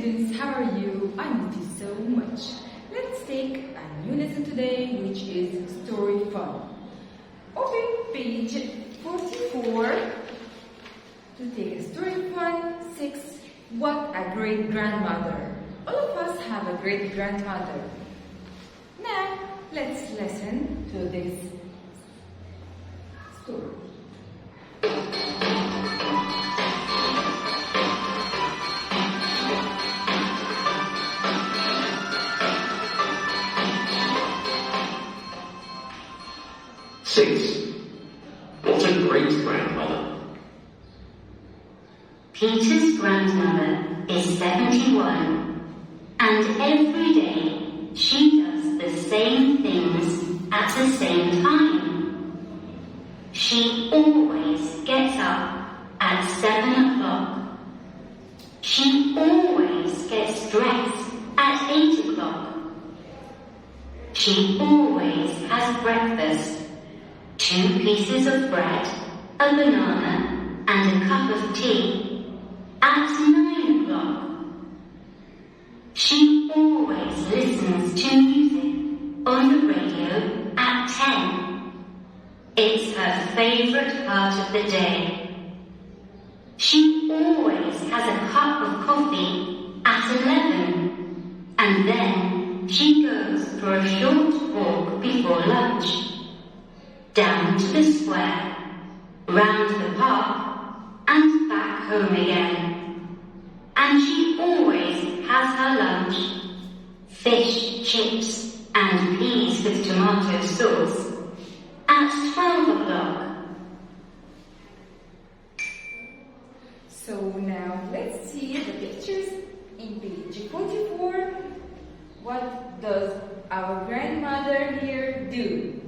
students, how are you? I miss you so much. Let's take a new lesson today, which is story fun. Open page 44 to take a story fun 6. What a great grandmother. All of us have a great grandmother. Now, let's listen to this story. Six. What a great grandmother. Peter's grandmother is 71, and every day she does the same things at the same time. She always gets up at 7 o'clock. She always gets dressed at 8 o'clock. She always has breakfast. 2 pieces of bread, a banana, and a cup of tea at 9 o'clock. She always listens to music on the radio at 10. It's her favourite part of the day. She always has a cup of coffee at 11, and then she goes for a short walk before lunch. Down to the square, round the park, and back home again. And she always has her lunch: fish, chips, and peas with tomato sauce at 12 o'clock. So now let's see the pictures in page 44. What does our grandmother here do?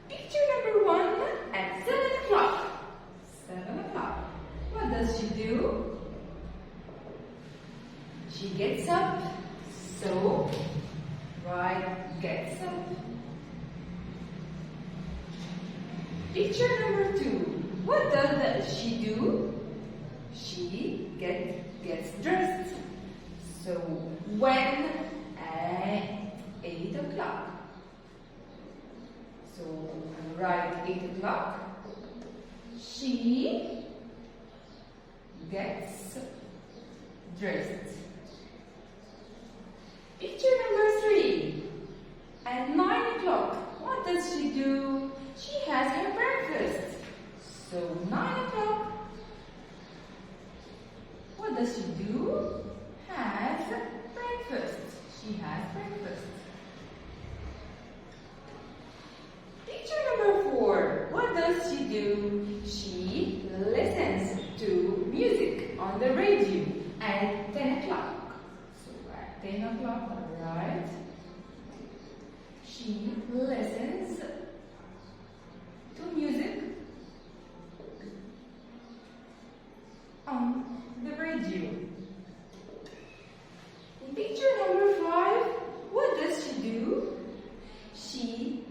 Picture number 1 at 7 o'clock. 7 o'clock. What does she do? She gets up. So, right, gets up. Picture number 2. What does she do? She gets dressed. So, when? At 8 o'clock. So, right, 8 o'clock, she gets dressed. Picture number 3. At 9 o'clock, what does she do? She has her breakfast. So, 9 o'clock, what does she do? Has breakfast. She has breakfast. Picture number 4. What does she do? She listens to music on the radio at 10 o'clock. So at 10 o'clock, right? She listens to music on the radio. In picture number 5, what does she do? She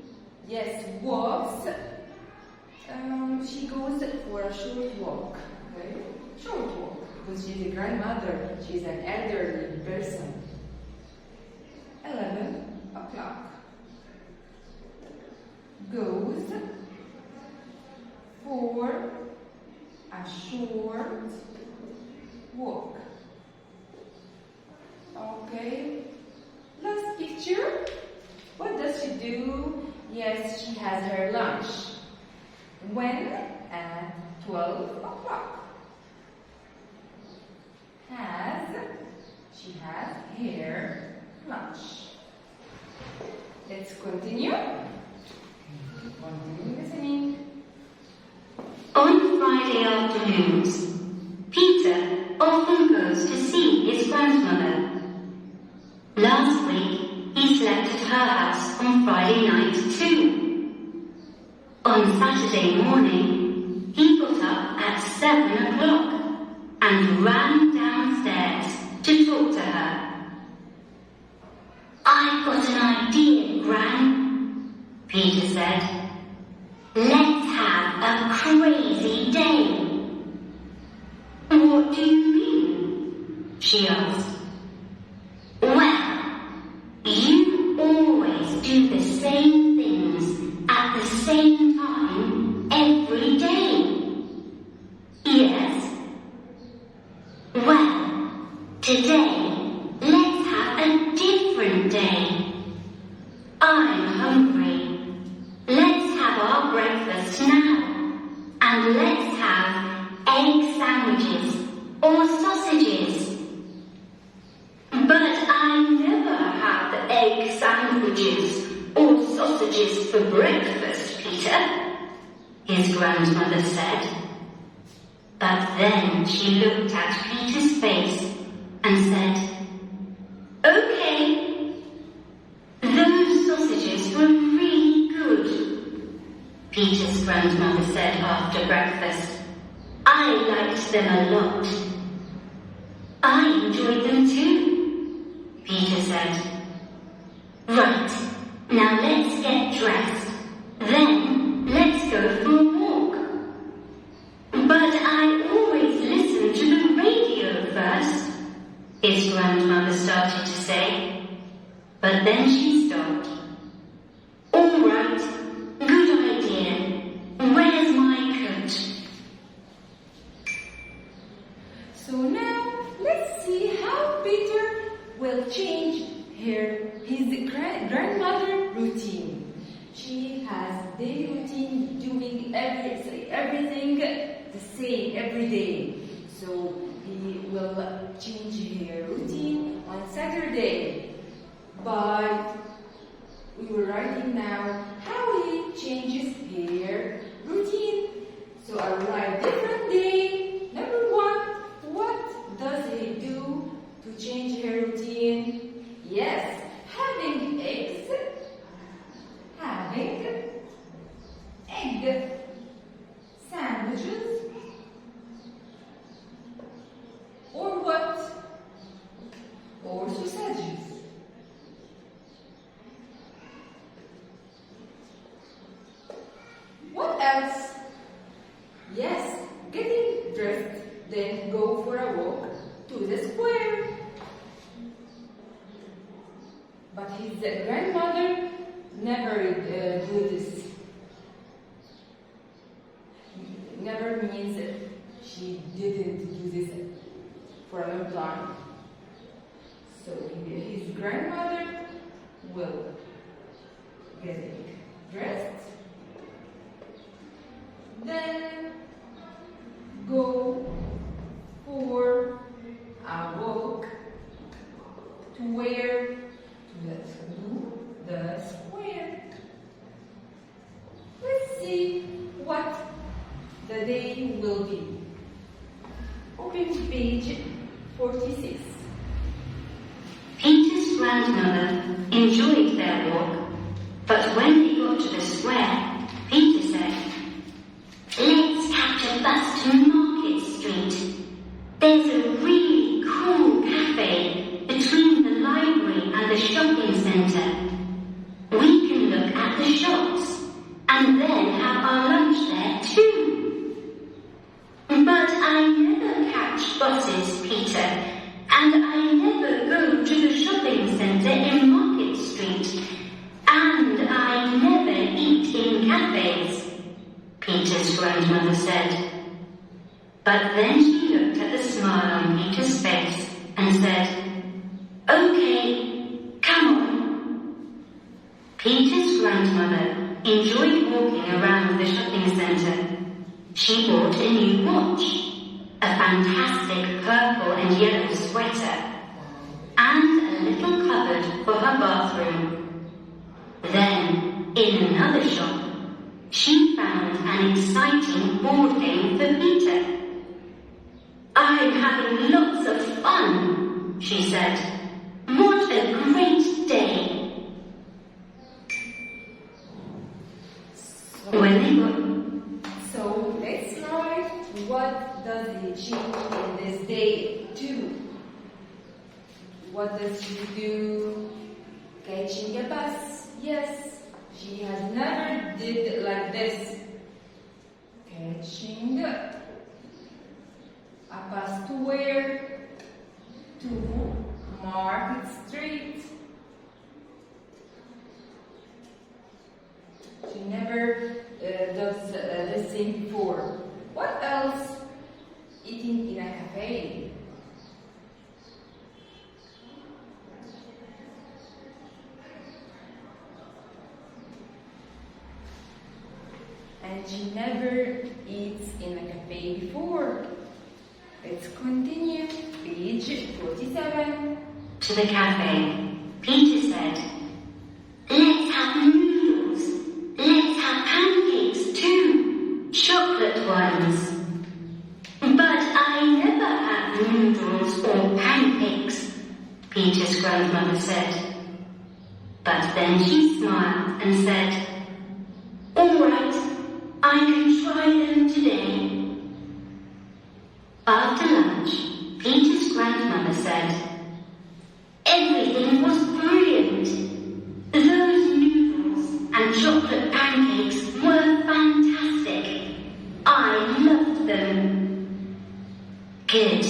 walks. She goes for a short walk. Okay? Short walk. Because she's a grandmother. She's an elderly person. 11 o'clock. Goes for a short walk. Okay. Last picture. What does she do? Yes, she has her lunch. When? At 12 o'clock. She has her lunch. Let's continue. Continue listening. On Friday afternoons, Peter often goes to see his grandmother. Last week, he slept at her house on Friday night too. On Saturday morning, he got up at 7 o'clock and ran downstairs to talk to her. "I've got an idea, Gran," Peter said. "Let's have a crazy day." "What do you mean?" she asked. same things at the same time every day? Yes? Well, today, let's have a different day. I'm hungry. Let's have our breakfast now. And let's have egg sandwiches or sausages. But I never have egg sandwiches or sausages for breakfast, Peter, his grandmother said. But then she looked at Peter's face and said, "Okay, those sausages were really good," Peter's grandmother said after breakfast. "I liked them a lot." "I enjoyed them too," Peter said. "Right, now let's get dressed. Then let's go for a walk." "But I always listen to the radio first," his grandmother started to say. But then she stopped. "All right, good idea. Where's my coat?" So now let's see how Peter will change his grandmother routine. She has daily routine doing everything the same every day. So he will change her routine on Saturday. But we were writing now how he changes her routine. So I will write different day. Number 1, what does he do to change her routine? Yes, having eggs, having egg sandwiches, or what? Or sausages. What else? Yes, getting dressed, then go for a walk to the square. But his grandmother never do this. Never means she didn't do this for a long time. So his grandmother will get dressed, then go for a walk to where? To the square. Let's see what the day will be. Open to page 46. Peter's grandmother enjoyed their walk, but when they got to the square, Peter said, "Let's catch a bus to Market Street. There's a really cool cafe between the library and the shopping centre. We can look at the shops and then have our lunch there too." "But I never catch buses, Peter, and I never go to the shopping centre in Market Street, and I never eat in cafes," Peter's grandmother said. But then she looked at the smile on Peter's face and said, "Okay, come on." Peter's grandmother enjoyed walking around the shopping centre. She bought a new watch, a fantastic purple and yellow sweater, and a little cupboard for her bathroom. Then, in another shop, she found an exciting board game for Peter. "I'm having lots of fun," she said. "What a great day." So let's write what does he change in this day do. What does she do? Catching a bus. Yes, she has never did like this. Catching a bus to where? To Market Street. never does this thing before. What else? Eating in a cafe. And she never eats in a cafe before. Let's continue. Page 47. To the cafe, Peter said, "Let's have noodles. Let's have pancakes too, chocolate ones." "But I never have noodles or pancakes," Peter's grandmother said. But then she smiled and said, "All right, I can try them today." After lunch, Peter's grandmother said, "Everything was brilliant. Those noodles and chocolate pancakes were fantastic. I loved them." "Good,"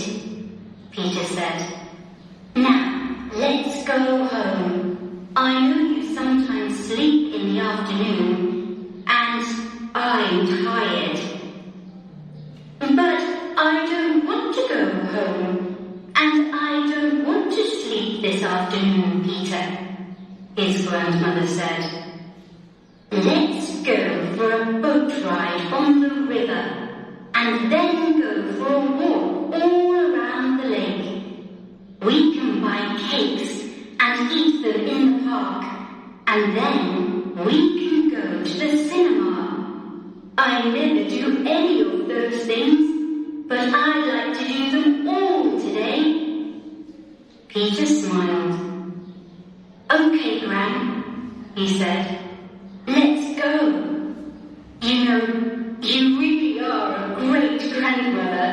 Peter said. "Now, let's go home. I know you sometimes sleep in the afternoon, and I'm tired. But I don't want to go home, and I don't want to sleep this afternoon, Peter," his grandmother said. "Let's go for a boat ride on the river, and then go for a walk all around the lake. We can buy cakes and eat them in the park, and then we can go to the cinema. I never do any of those things, but I'd like to do them all today." Peter smiled. "Okay, Gran," he said. "Let's go. You know, you really are a great grandmother.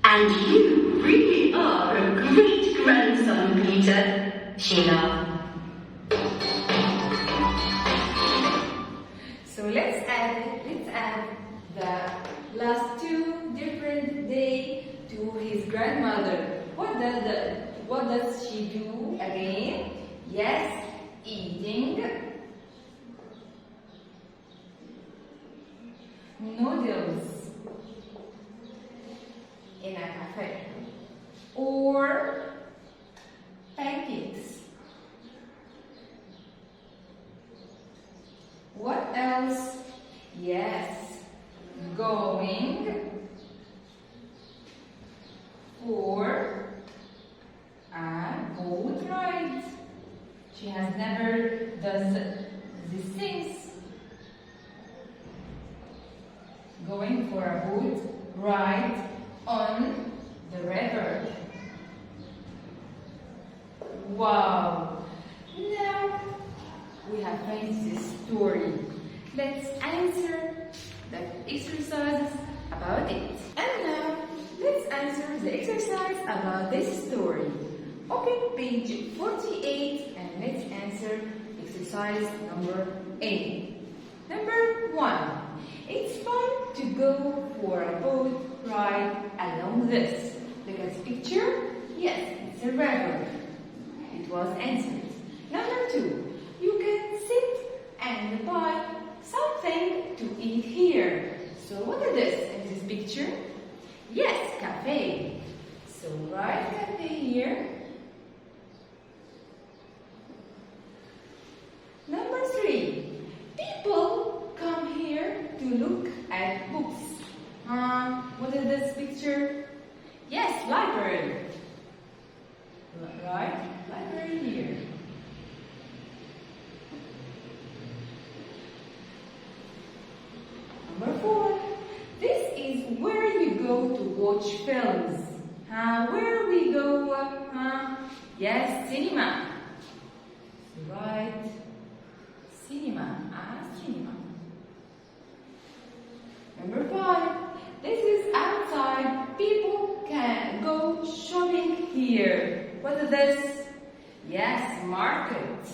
And you really are a great grandson, Peter," she laughed. So let's add the last two different day to his grandmother. What does she do again? Yes, eating noodles in a cafe or pancakes. What else? Yes, going for a boat ride. She has never done these things. Going for a boat ride on the river. Wow! Now we have finished this story. Let's answer the exercises about it. And now let's answer the exercise about this story. Open page 48 and let's answer exercise number 8. Number 1. It's fun to go for a boat ride along this. Look at the picture. Yes, it's a river. It was answered. Number 2. You can sit and buy something to eat here. So what is this in this picture? Yes, cafe. So write cafe here. Number 3. People come here to look at books. What is this picture? Yes, library. Right? Library here. Number 4. This is where you go to watch films. Where we go? Yes, cinema. Right. Cinema. Cinema. Number 5. This is outside. People can go shopping here. What is this? Yes, market.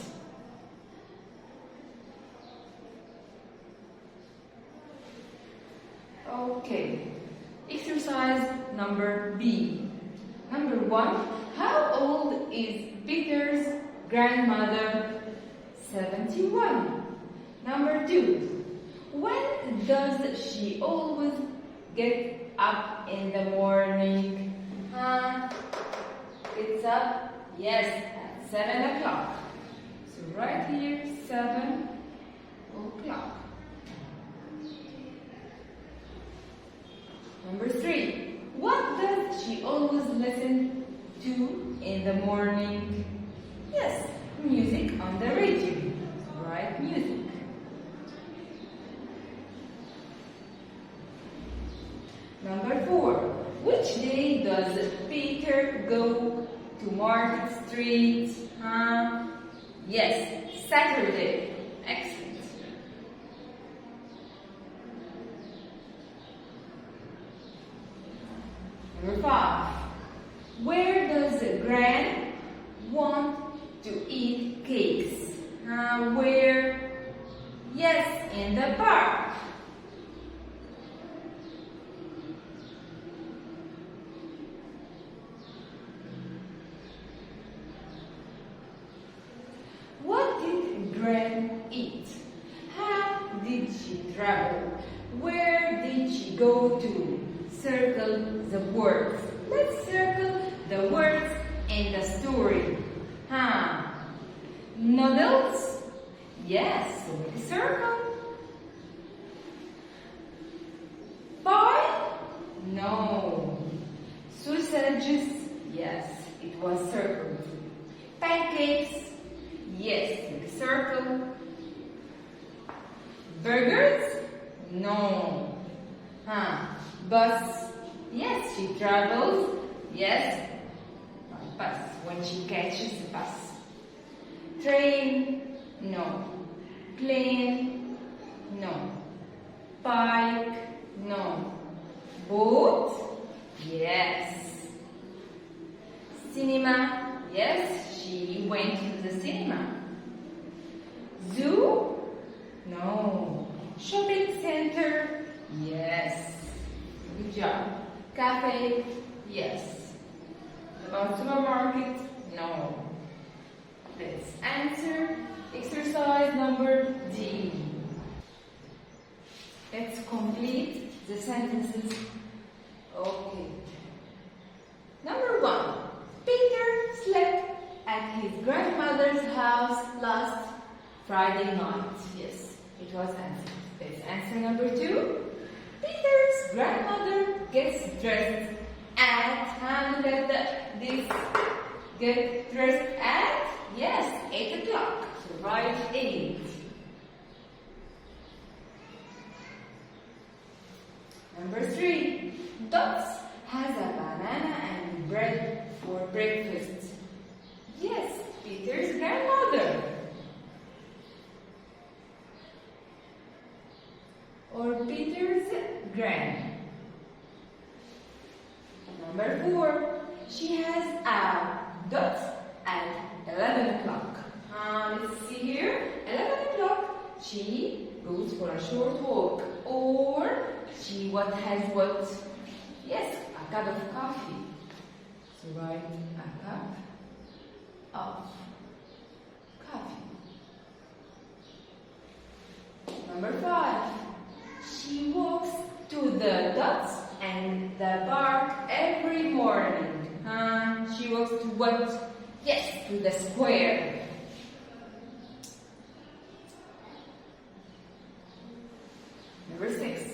Okay. Exercise number B. Number 1. How old is Peter's grandmother? 71. Number 2. When does she always get up in the morning? It's up, yes, at 7 o'clock. So right here, 7 o'clock. Number 3. What does she always listen to in the morning? Yes, music on the radio. Right, music. Number 4. Which day does Peter go to Market Street? Yes, Saturday. Excellent. Number 5. Where does Gran want to eat cakes? Where? Yes, in the park. What did Gran eat? How did she travel? Where did she go to? Circle the words. Let's circle the words in the story. Noodles? Yes, so we circle. Pie? No. Sausages? Yes, it was circled. Pancakes? Yes, big circle. Burgers? No. Bus? Yes, she travels. Yes, bus, when she catches the bus. Train? No. Plane? No. Bike? No. Boat? Yes. Cinema? Yes, she went to the cinema. Zoo? No. Shopping center? Yes. Good job. Cafe? Yes. About supermarket? No. Let's answer exercise number D. Let's complete the sentences. Okay. Number 1. Peter slept at his grandmother's house last Friday night. Yes, it was answered. Let's answer number 2. Peter's grandmother gets dressed at, look at this, get dressed at, yes, 8 o'clock. So write 8. Number 3. Dots has a banana and bread for breakfast. Yes, Peter's grandmother. Or Peter's gran. Number 4. She has a dot at 11 o'clock. Let's see here. 11 o'clock, she goes for a short walk. Or she has what? Yes, a cup of coffee. So write a cup of coffee. Number 5. She walks to the dots and the park every morning. She walks to what? Yes, to the square. Number 6.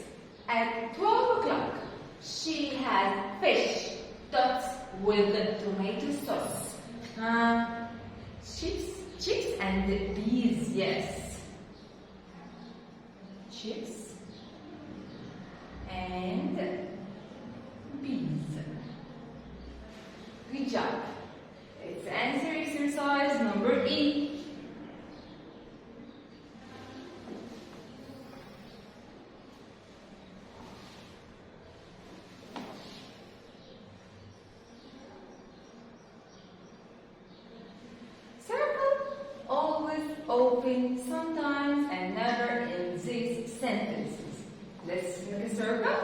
At 12 o'clock, she has fish, dots with tomato sauce. Chips and peas, yes. Chips and peas. Good job. Let's answer exercise number E. Open sometimes and never in these sentences. Let's make a circle.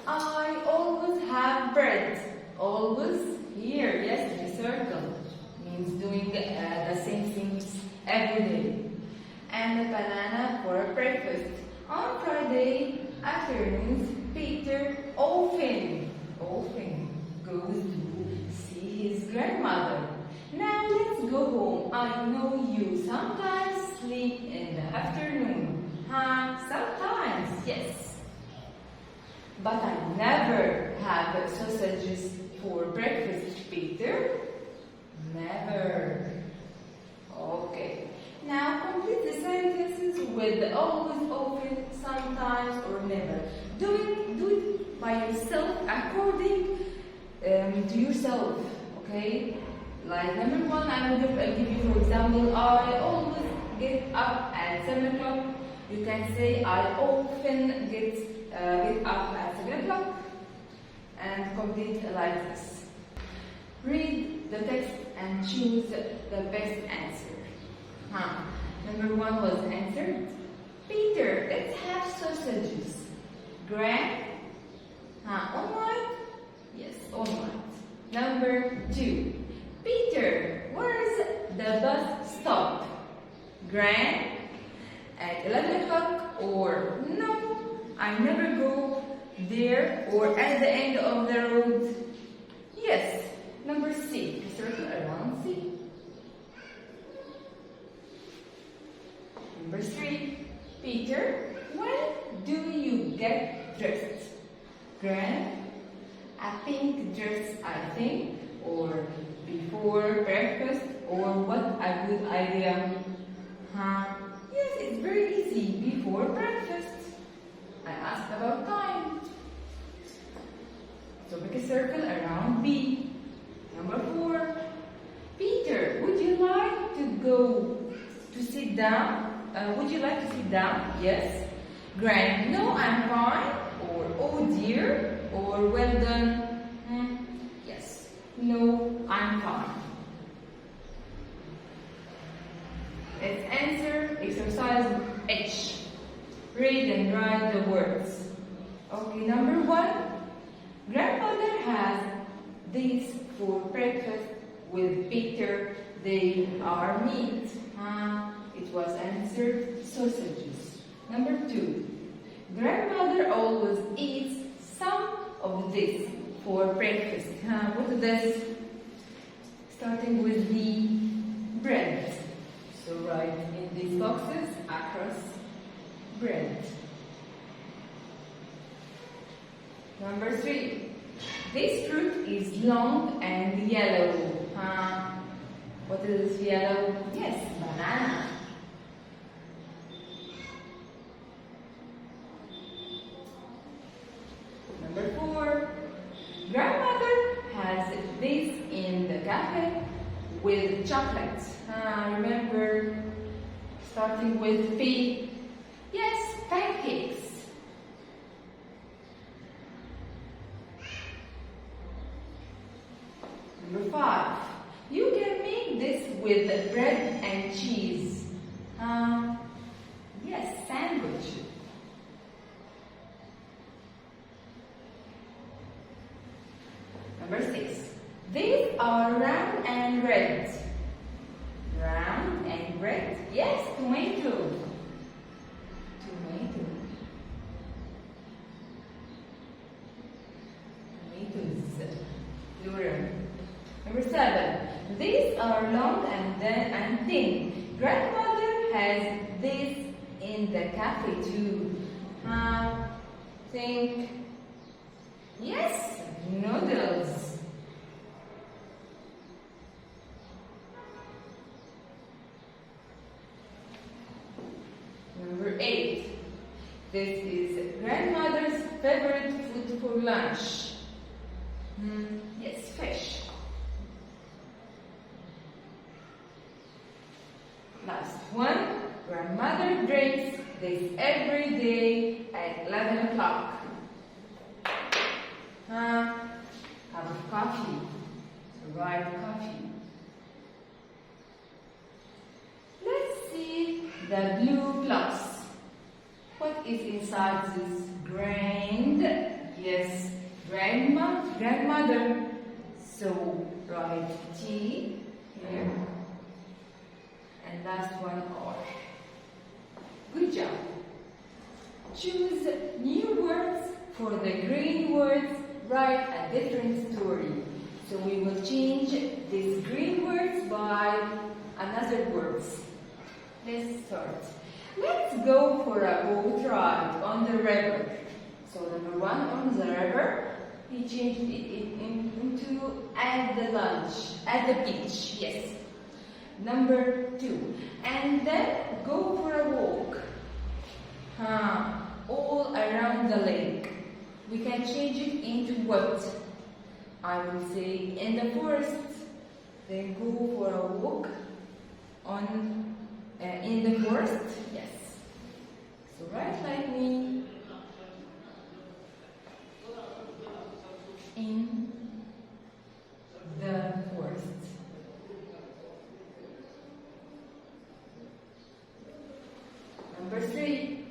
I always have bread. Always here, yes, in a circle. Means doing the same things every day. and a banana for breakfast. On Friday afternoons, Peter often goes to see his grandmother. Now let's go home. I know you sometimes sleep in the afternoon. Sometimes, yes. But I never have sausages for breakfast, Peter. Never. Okay. Now complete the sentences with always, often, sometimes, or never. Do it by yourself according to yourself. Okay. Like number 1, I will give you for example. I always get up at 7 o'clock. You can say I often get up at 7 o'clock, and complete like this. Read the text and choose the best answer. Number 1 was answered. Peter, let's have sausages. Gran? All right? Yes, all right. Number 2. Peter, where's the bus stop? Gran? At 11 o'clock, or no, I never go there, or at the end of the road? Yes. Number C, circle around C. Number 3, Peter, when do you get dressed? Gran? I think dress, I think, or before breakfast, or what a good idea. Yes, it's very easy, before breakfast. I asked about time. So make a circle around B. Number 4, Peter, would you like to sit down? Would you like to sit down? Yes. Gran, no, I'm fine. Or oh dear. Or well done. Yes. No, I'm fine. Let's answer exercise H. Read and write the words. Okay, number 1. Grandmother has these for breakfast with Peter. They are meat. It was answered sausages. Number 2. Grandmother always eats some of this for breakfast. What is this? Starting with the bread. So write in these boxes across bread. Number 3. This fruit is long and yellow. What is yellow? Yes, banana. Number 4. Grandmother has this in the cafe with chocolate. Remember, starting with P. Yes, pancakes. Number 5. You can make this with bread and cheese. Yes, sandwich. Number 6. These are round and red. Round and red. Yes, tomato. Tomato. Tomatoes. Plural. Number 7. These are long and thin. Grandmother has this in the cafe too. Think. Yes, noodles. Number 8. This is grandmother's favorite food for lunch. Yes, fish. Last one. Grandmother drinks this every day at 11 o'clock. Cup of coffee. So write coffee. Let's see the blue plus. What is inside this grand? Yes, grandmother. So write T here. And last one R. Good job. Choose new words for the green words. Write a different story. So we will change these green words by another words. Let's start. Let's go for a boat ride on the river. So number one, on the river, he changed it into at the beach. Yes. Number two, and then go for a walk. All around the lake. We can change it into what? I will say in the forest. Then go for a walk in the forest. Yes. So write like me. In the forest. Number three,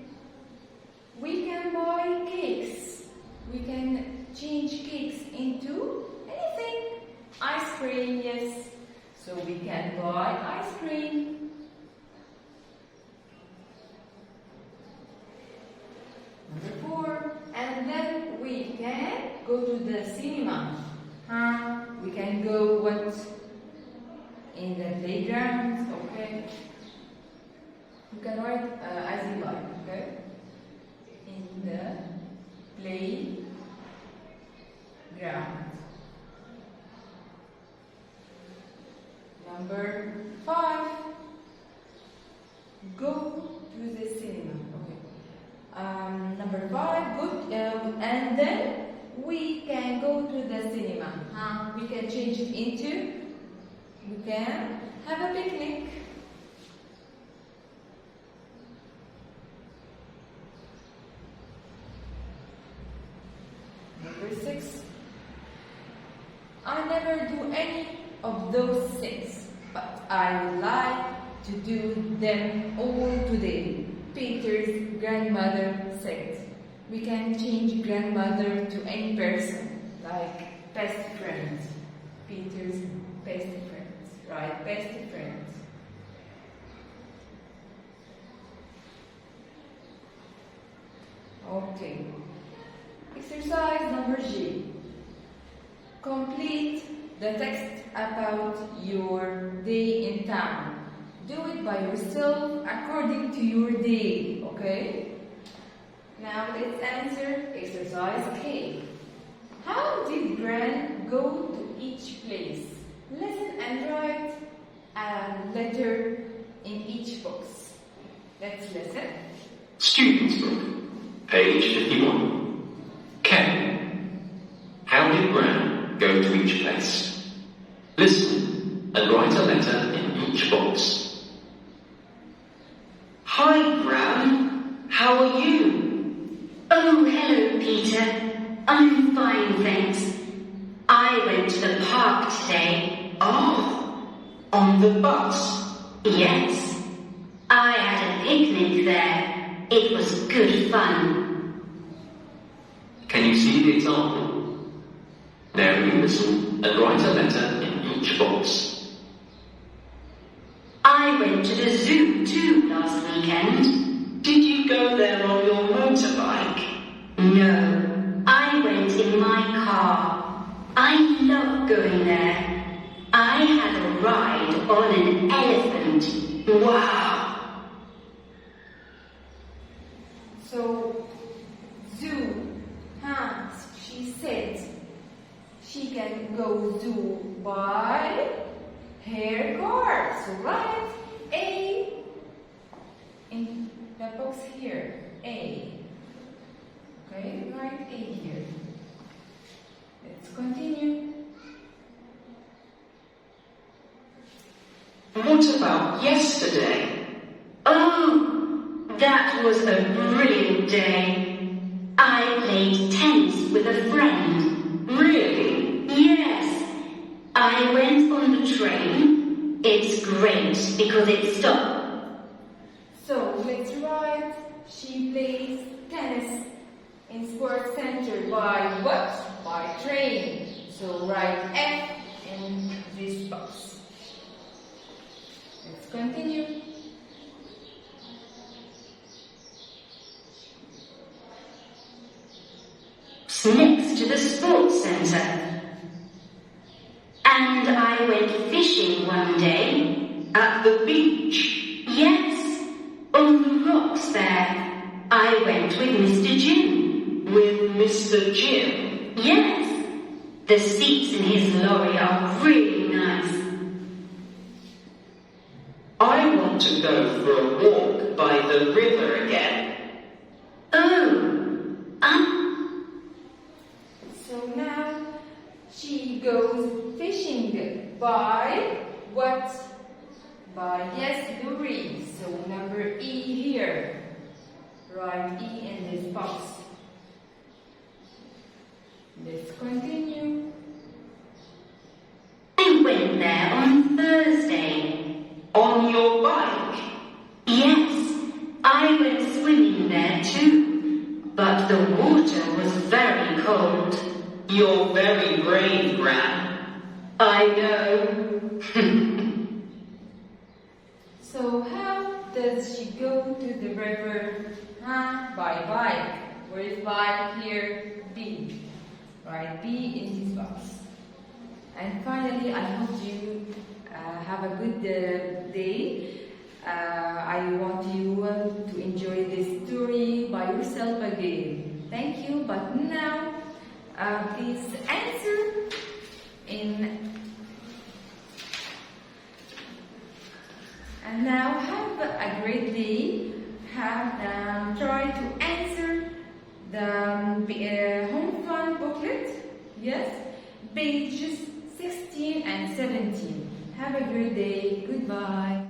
we can buy cakes. We can change cakes into anything. Ice cream, yes. So we can buy ice cream. Number four, and then we can go to the cinema. We can go what? In the playground, okay? You can write as you like, okay? In the playground. Number five, go to the cinema. Okay. Number five, good. And then we can go to the cinema. We can change it into. We can have a picnic. Number six, I never do any of those things, but I would like to do them all today. Peter's grandmother said. We can change grandmother to any person, like best friend. Peter's best friends, right? Best friends. Okay. Exercise number G. Complete the text about your day in town. Do it by yourself according to your day, okay? Now let's answer exercise K. How did Gran go to each place? Listen and write a letter in each box. Let's listen. Student's book, page 51. K. How did Gran go to each place? Listen and write a letter in each box. Hi, Gran. How are you? Oh, hello, Peter. I'm fine, thanks. I went to the park today. Oh, on the bus? Yes. I had a picnic there. It was good fun. Can you see the example? Now you listen and write a letter in each box. I went to the zoo too last weekend. Did you go there on your motorbike? No, I went in my car. I love going there. I had a ride on an elephant. Wow! So, zoo, she said she can go zoo by her car. So write A in the box here. A. Okay, write A here. Let's continue. What about yesterday? Oh, that was a brilliant day. I played tennis with a friend. Really? Yes. I went on the train. It's great because it stopped. So let's write she plays tennis in sports center by what? By train. So write F in this box. Let's continue. next to the sports centre. And I went fishing one day. At the beach. Yes, on the rocks there. I went with Mr. Jim. With Mr. Jim. Yes, the seats in his lorry are really nice. I want to go for a walk by the river again. Oh, So now she goes fishing by what? By, yes, lorry. So number E here. Write E in this box. Let's continue. I went there on Thursday. On your bike. Yes, I went swimming there too, but the water was very cold. You're very brave, Gran. I know. So how does she go to the river? By bike. Where is bike here? B. Right, B in this box. And finally, I hope you have a good day. I want you to enjoy this story by yourself again. Thank you, but now please answer in. And now have a great day. Try to answer the home fun booklet. Yes, pages 16 and 17. Have a great day. Goodbye.